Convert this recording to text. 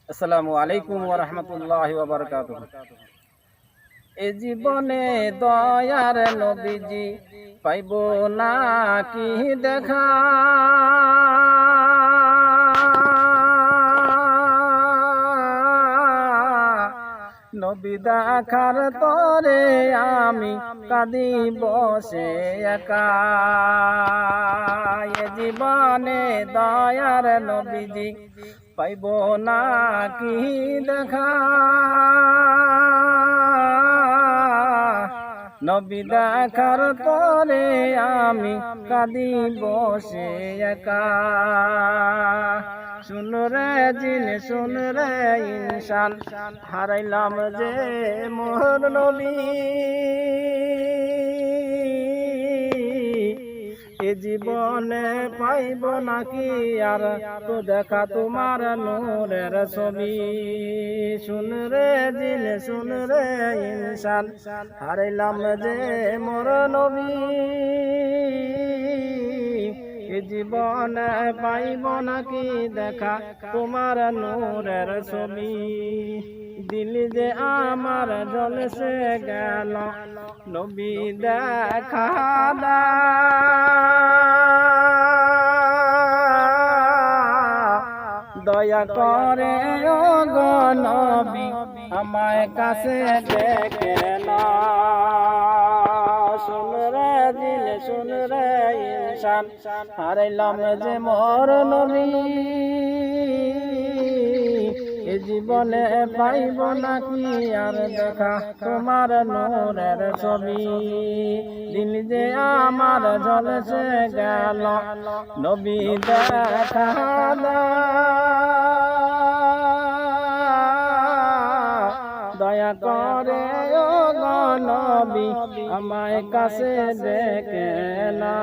আসসালামু আলাইকুম ওয়া রাহমাতুল্লাহি ওয়া বারাকাতুহু। এ জীবনে দয়ার নবীজি পাইব না কি দেখা, নবী দেখার তরে আমি কাঁদি বসে একা। এ জীবনে দয়ার নবীজি পাইব না কি দেখা, নবী দেখার তরে আমি কাঁদি বসে একা। শুন রে জিন শুন রে ইনসান, হারাইলাম যে মোর নবী। এ জীবনে পাইব নাকি আর তো দেখা তোমার নূরের ছবি। শুন রে জিন শুন রে ইনসান, হারাইলাম যে মোর নবী। এ জীবনে পাইব নাকি দেখা তোমার নূরের ছবি। দিল যে আমার জ্বলছে গেল নবী দেখা দয়া করে ও গো নবী আমায় কাছে ডেকে না। শুন রে দিল শুন রে ইনসান, হারাইলাম যে মোর নবী। এ জীবনে পাইব নাকি আর দেখা তোমার নূরের ছবি। দিল যে আমার জ্বলছে গেল নবী দেখা দয়া করে ও গো নবী আমায় কাছে ডেকে না।